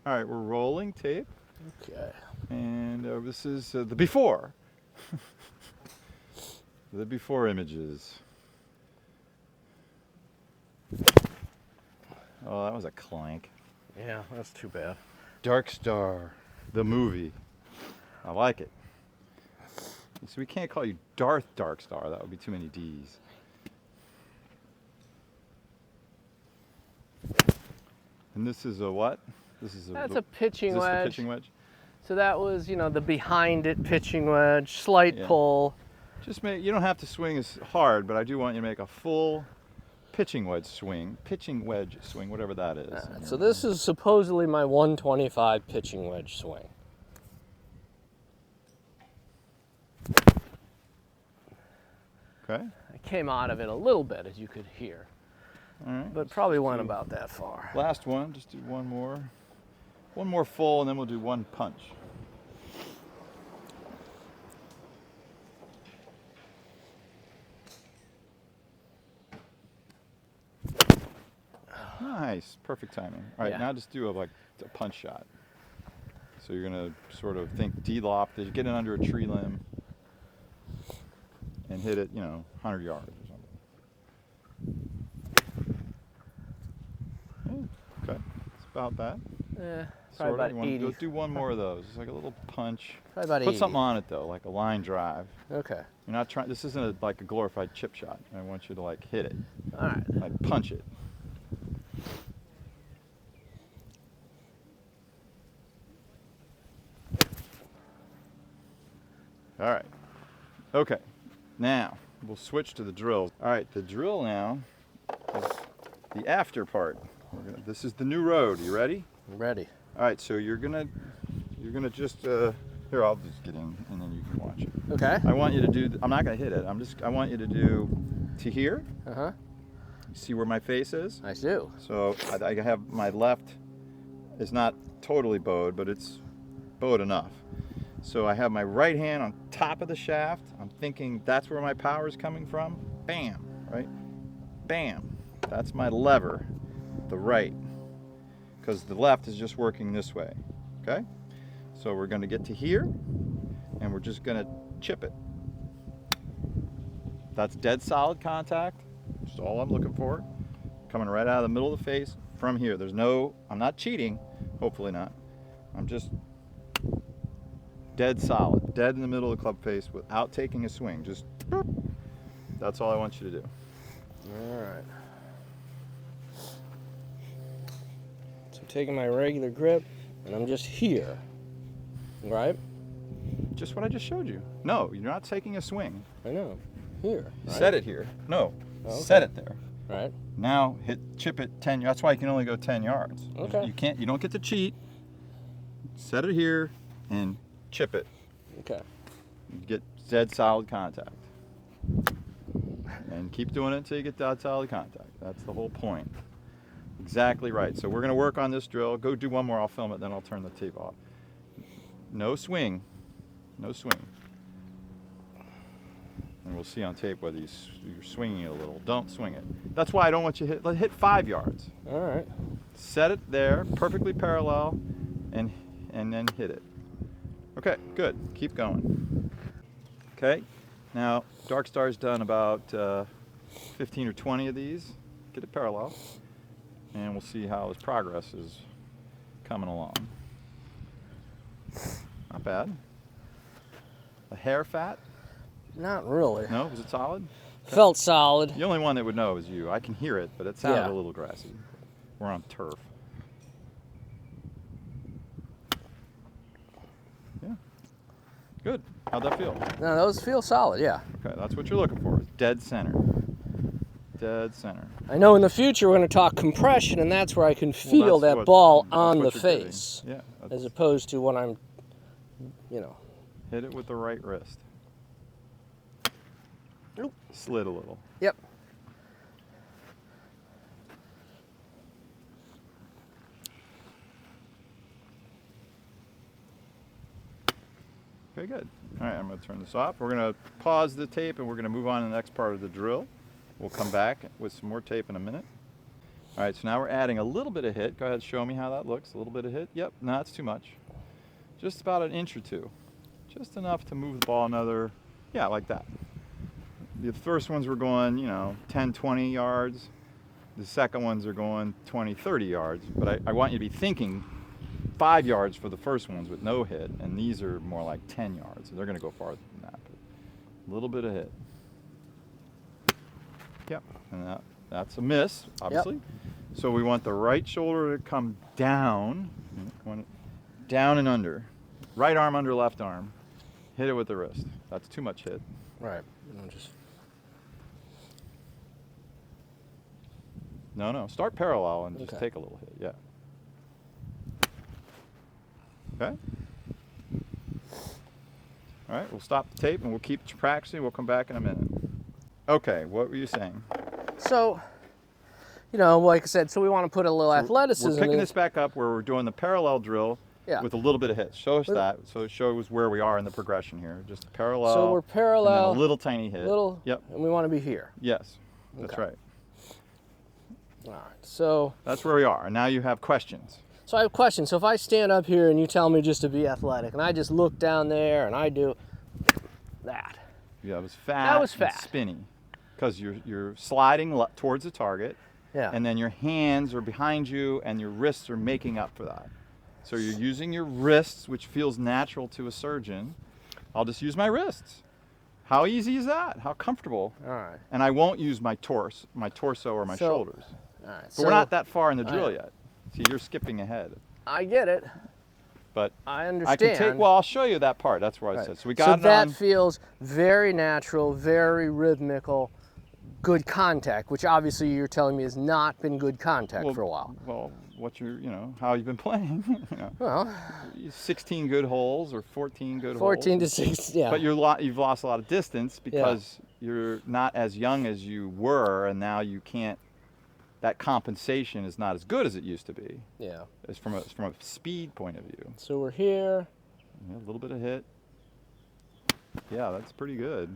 All right, we're rolling tape. Okay. And this is the before. The before images. Oh, that was a clank. Yeah, that's too bad. Darkstar, the movie. I like it. So we can't call you Darth Darkstar. That would be too many D's. And this is a what? That's a pitching wedge. Is this the pitching wedge? So that was, the behind it pitching wedge, slight pull. Just you don't have to swing as hard, but I do want you to make a full pitching wedge swing, whatever that is. So this is supposedly my 125 pitching wedge swing. Okay. I came out of it a little bit, as you could hear. All right. But probably went about that far. Last one, just do one more. One more full, and then we'll do one punch. Nice, perfect timing. All right, now just do a punch shot. So you're gonna sort of think D-lop, that you're getting under a tree limb and hit it, 100 yards or something. Okay, it's about that. Probably about 80. Go do one more of those. It's like a little punch. Probably about 80. Put something on it though, like a line drive. Okay. You're not trying. This isn't like a glorified chip shot. I want you to hit it. All right. Like punch it. All right. Okay. Now we'll switch to the drill. All right. The drill now is the after part. This is the new road. You ready? I'm ready. All right. So you're gonna just here. I'll just get in and then you can watch it. Okay. I want you to do. I'm not gonna hit it. I want you to do to here. Uh huh. See where my face is? I do. So I have my left is not totally bowed, but it's bowed enough. So I have my right hand on top of the shaft. I'm thinking that's where my power is coming from. Bam, right? Bam. That's my lever, the right. Because the left is just working this way, okay? So we're gonna get to here, and we're just gonna chip it. That's dead solid contact. That's all I'm looking for. Coming right out of the middle of the face from here. I'm not cheating, hopefully not. I'm just dead solid, dead in the middle of the club face without taking a swing. Just, boop. That's all I want you to do. All right. So I'm taking my regular grip, and I'm just here, right? Just what I just showed you. No, you're not taking a swing. I know. Here. You right? set it here. No, okay. Set it there. Right. Now chip it 10. That's why you can only go 10 yards. Okay. You don't get to cheat. Set it here and chip it. Okay. Get dead solid contact. And keep doing it until you get dead solid contact. That's the whole point. Exactly right. So we're going to work on this drill. Go do one more. I'll film it, then I'll turn the tape off. No swing. No swing. And we'll see on tape whether you're swinging it a little. Don't swing it. That's why I don't want you to hit 5 yards. All right. Set it there, perfectly parallel, and then hit it. Okay, good. Keep going. Okay, now Darkstar's done about 15 or 20 of these. Get it parallel, and we'll see how his progress is coming along. Not bad. A hair fat? Not really. No, was it solid? Felt solid. The only one that would know is you. I can hear it, but it sounded a little grassy. We're on turf. Yeah. Good. How'd that feel? No, those feel solid, yeah. Okay, that's what you're looking for. Dead center. Dead center. I know in the future we're going to talk compression, and that's where I can feel that ball on the face. Yeah. As opposed to when I'm, Hit it with the right wrist. Oop. Slid a little. Yep. Okay, good. All right, I'm going to turn this off. We're going to pause the tape and we're going to move on to the next part of the drill. We'll come back with some more tape in a minute. All right, so now we're adding a little bit of hit. Go ahead, show me how that looks. A little bit of hit. Yep, no, that's too much. Just about an inch or two. Just enough to move the ball another, yeah, like that. The first ones were going, you know, 10, 20 yards. The second ones are going 20, 30 yards. But I want you to be thinking 5 yards for the first ones with no hit, and these are more like 10 yards. So they're going to go farther than that. But a little bit of hit. Yep, and that's a miss, obviously. Yep. So we want the right shoulder to come down, down and under. Right arm under left arm. Hit it with the wrist. That's too much hit. Right. No, start parallel and just take a little hit, yeah. Okay? All right, we'll stop the tape and we'll keep practicing. We'll come back in a minute. Okay, what were you saying? So, you know, like I said, so we want to put a little athleticism in. We're picking this back up where we're doing the parallel drill with a little bit of hit. Show us that, so it shows where we are in the progression here. Just a parallel. So we're parallel. And then a little tiny hit. Yep. And we want to be here. Yes, that's right. All right, so. That's where we are, and now you have questions. So I have questions. So if I stand up here and you tell me just to be athletic, and I just look down there and I do that. Yeah, it was fat and spinny. Because you're sliding towards the target, and then your hands are behind you and your wrists are making up for that. So you're using your wrists, which feels natural to a surgeon. I'll just use my wrists. How easy is that? How comfortable? All right. And I won't use my torso or my shoulders. All right. But we're not that far in the drill yet. See, you're skipping ahead. I get it. But I understand. I can take. Well, I'll show you that part. That's where I said. So we got so it that on. Feels very natural, very rhythmical. Good contact, which obviously you're telling me has not been good contact for a while. Well, how you've been playing? Well, 16 good holes or 14 good holes. 14 to 6, yeah. But you've lost a lot of distance because you're not as young as you were, and now you can't. That compensation is not as good as it used to be. Yeah. It's from a speed point of view. So we're here. Yeah, a little bit of hit. Yeah, that's pretty good.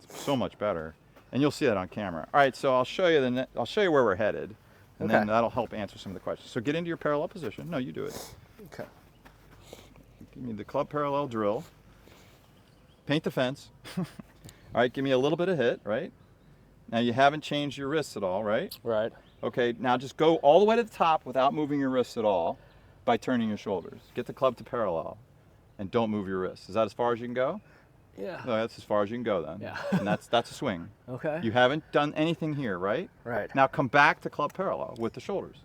It's so much better. And you'll see that on camera. All right, so I'll show you I'll show you where we're headed, and then that'll help answer some of the questions. So get into your parallel position. No, you do it. Okay. Give me the club parallel drill. Paint the fence. All right, give me a little bit of hit, right? Now you haven't changed your wrists at all, right? Right. Okay, now just go all the way to the top without moving your wrists at all by turning your shoulders. Get the club to parallel, and don't move your wrists. Is that as far as you can go? Yeah. No, that's as far as you can go then. Yeah. And that's a swing. Okay. You haven't done anything here, right? Right. Now come back to club parallel with the shoulders.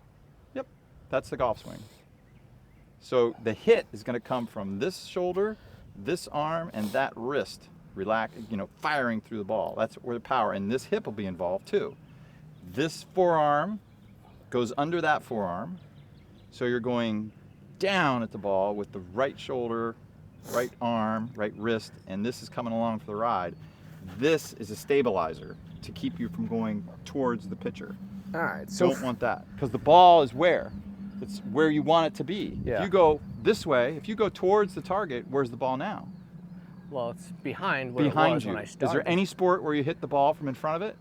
Yep. That's the golf swing. So the hit is going to come from this shoulder, this arm, and that wrist. Firing through the ball. That's where the power, and this hip will be involved too. This forearm goes under that forearm. So you're going down at the ball with the right shoulder, right arm, right wrist, and this is coming along for the ride. This is a stabilizer to keep you from going towards the pitcher. All right. So don't want that, because the ball is where? It's where you want it to be. Yeah. If you go this way, if you go towards the target, where's the ball now? Well, it's behind where behind it was you. when I started. Is there any sport where you hit the ball from in front of it?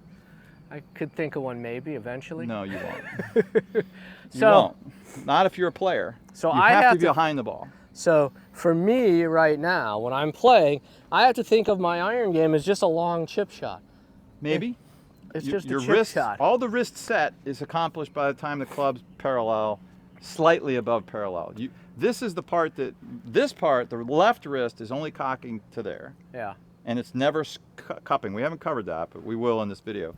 I could think of one maybe eventually. No, you won't. You won't. Not if you're a player. So you I have to be behind the ball. So for me right now, when I'm playing, I have to think of my iron game as just a long chip shot. Maybe. It's just your a chip wrist, shot. All the wrist set is accomplished by the time the club's parallel, slightly above parallel. This is the part the left wrist is only cocking to there. Yeah. And it's never cupping. We haven't covered that, but we will in this video.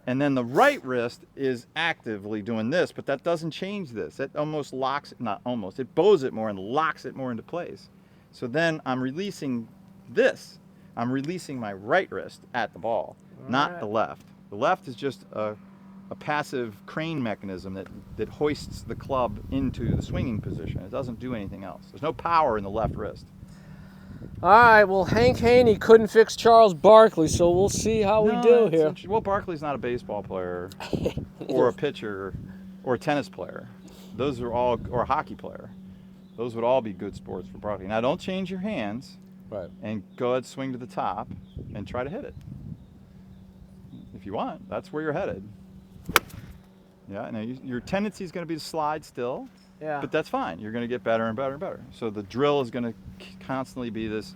And then the right wrist is actively doing this, but that doesn't change this. It almost locks it, not almost, it bows it more and locks it more into place. So then I'm releasing this. I'm releasing my right wrist at the ball, not the left. The left is just a passive crane mechanism that hoists the club into the swinging position. It doesn't do anything else. There's no power in the left wrist. All right, well, Hank Haney couldn't fix Charles Barkley, so we'll see how we do here. Well, Barkley's not a baseball player or a pitcher or a tennis player. Those are all, or a hockey player. Those would all be good sports for Barkley. Now, don't change your hands. Right. And go ahead, swing to the top and try to hit it. If you want, that's where you're headed. Yeah, now your tendency is going to be to slide still, Yeah. but that's fine. You're going to get better and better and better. So the drill is going to constantly be this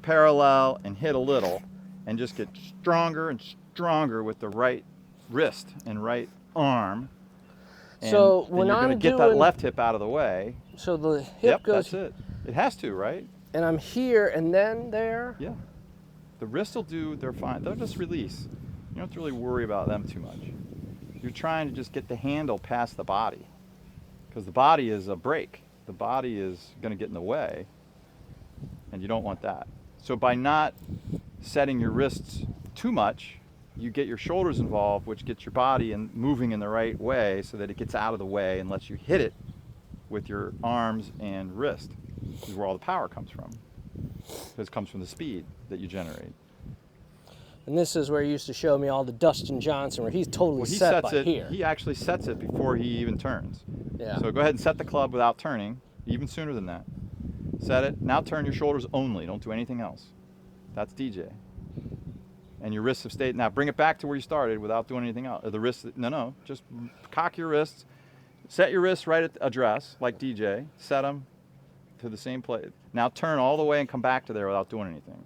parallel and hit a little and just get stronger and stronger with the right wrist and right arm. And So then when you're going to I'm get that doing- left hip out of the way. So the hip Yep, goes, that's it. It has to, right? and I'm here and then there. Yeah. The wrist will do, they're fine. They'll just release. You don't have to really worry about them too much. You're trying to just get the handle past the body, because the body is a brake. The body is going to get in the way, and you don't want that. So by not setting your wrists too much, you get your shoulders involved, which gets your body moving in the right way so that it gets out of the way and lets you hit it with your arms and wrist. This is where all the power comes from, because it comes from the speed that you generate. And this is where he used to show me all the Dustin Johnson, where he's totally Well, he set sets by it. here. He actually sets it before he even turns. Yeah. So go ahead and set the club without turning, even sooner than that. Set it. Now turn your shoulders only. Don't do anything else. That's DJ. And your wrists have stayed. Now bring it back to where you started without doing anything else. The wrists. No. Just cock your wrists. Set your wrists right at address, like DJ. Set them to the same place. Now turn all the way and come back to there without doing anything.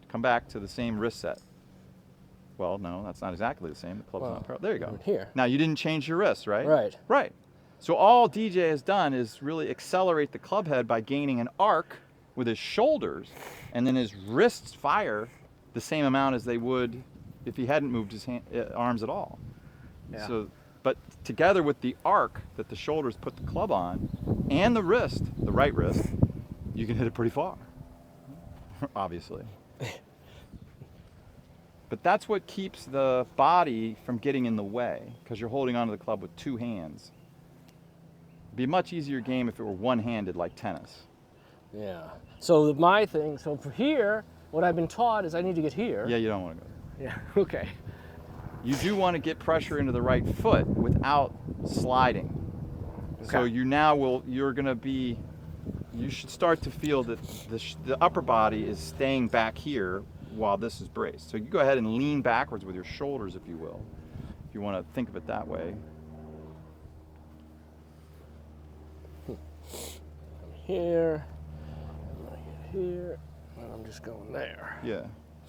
Come back to the same wrist set. Well, no, that's not exactly the same. The club's Well, not parallel. There you go. here. Now you didn't change your wrists, right? Right. Right. So all DJ has done is really accelerate the club head by gaining an arc with his shoulders, and then his wrists fire the same amount as they would if he hadn't moved his arms at all. Yeah. So, but together with the arc that the shoulders put the club on, and the wrist, the right wrist, you can hit it pretty far. Obviously. But that's what keeps the body from getting in the way, because you're holding onto the club with two hands. It'd be a much easier game if it were one-handed like tennis. Yeah. So my thing, so for here, what I've been taught is I need to get here. Yeah, you don't want to go there. Yeah. Okay. You do want to get pressure into the right foot without sliding. So Okay. you should start to feel that the upper body is staying back here while this is braced. So you go ahead and lean backwards with your shoulders, if you will, if you want to think of it that way. I'm here, I'm gonna get here, and I'm just going there. Yeah.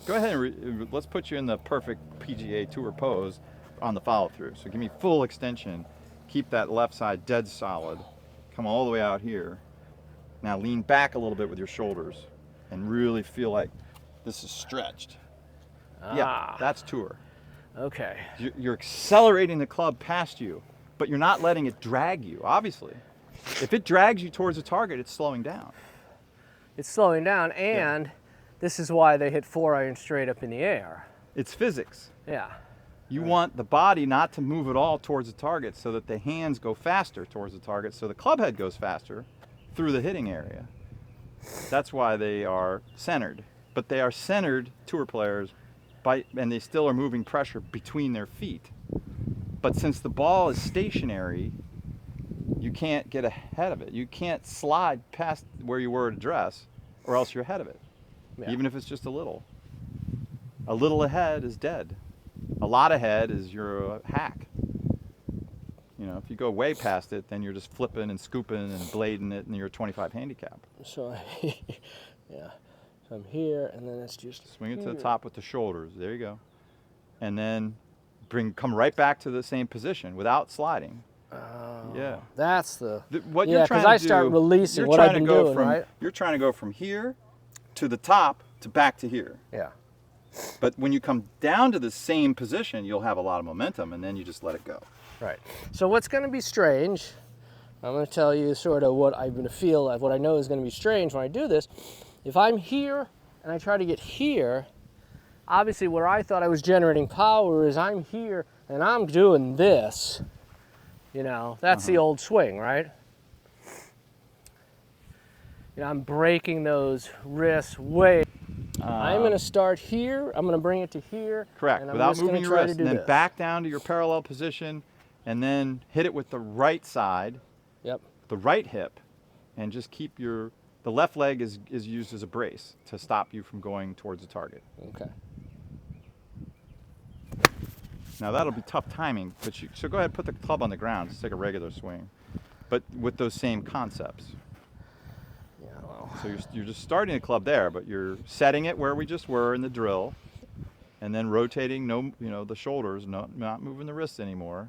Go ahead and let's put you in the perfect PGA Tour pose on the follow through. So give me full extension. Keep that left side dead solid. Come all the way out here. Now lean back a little bit with your shoulders and really feel like this is stretched. Yeah, Ah. that's tour. Okay. You're accelerating the club past you, but you're not letting it drag you, obviously. If it drags you towards the target, it's slowing down. It's slowing down, and this is why they hit 4-iron straight up in the air. It's physics. Yeah. You want the body not to move at all towards the target so that the hands go faster towards the target, so the club head goes faster through the hitting area. That's why they are centered. But they are centered tour players, and they still are moving pressure between their feet. But since the ball is stationary, you can't get ahead of it. You can't slide past where you were at address, or else you're ahead of it, Yeah. even if it's just a little. A little ahead is dead. A lot ahead is you're a hack. You know, if you go way past it, then you're just flipping and scooping and blading it, and you're a 25 handicap. So, yeah. So I'm here, and then it's just Swing it to here. the top with the shoulders. There you go. And then come right back to the same position without sliding. Oh, Yeah. That's the. What Yeah, you're trying 'cause I to start do, releasing you're what trying I've to been go doing, from, right? You're trying to go from here to the top to back to here. Yeah. But when you come down to the same position, you'll have a lot of momentum, and then you just let it go. Right. So what's going to be strange, I'm going to tell you sort of what I'm going to feel, what I know is going to be strange when I do this. If I'm here and I try to get here, obviously where I thought I was generating power is I'm here and I'm doing this. You know, that's the old swing, right? You know, I'm breaking those wrists way. I'm going to start here, I'm going to bring it to here. Correct, and I'm without just gonna moving your try to wrist, do and then this. back down to your parallel position, and then hit it with the right side, Yep. the right hip, and just keep the left leg is used as a brace to stop you from going towards the target. Okay. Now that'll be tough timing, but so go ahead and put the club on the ground. Just take a regular swing, but with those same concepts. Yeah, well. So you're just starting the club there, but you're setting it where we just were in the drill, and then rotating. The shoulders, not moving the wrists anymore,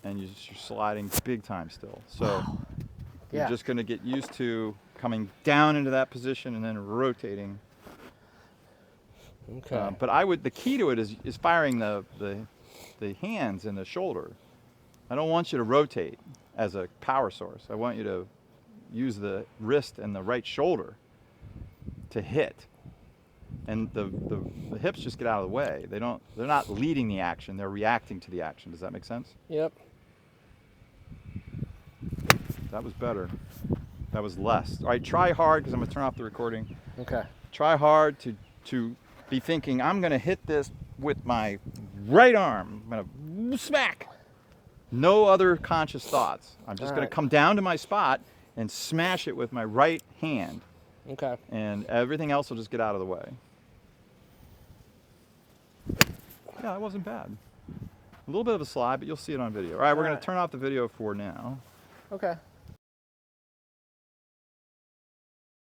and you're sliding big time still. So you're Yeah. just going to get used to coming down into that position and then rotating. Okay. But the key to it is firing the hands and the shoulder. I don't want you to rotate as a power source. I want you to use the wrist and the right shoulder to hit. And the hips just get out of the way. They're not leading the action, they're reacting to the action. Does that make sense? Yep. That was better. That was less. All right, try hard, because I'm going to turn off the recording. Okay. Try hard to be thinking, I'm going to hit this with my right arm. I'm going to smack. No other conscious thoughts. I'm just going to come down to my spot and smash it with my right hand. Okay. And everything else will just get out of the way. Yeah, that wasn't bad. A little bit of a slide, but you'll see it on video. All right, we're going to turn off the video for now. Okay.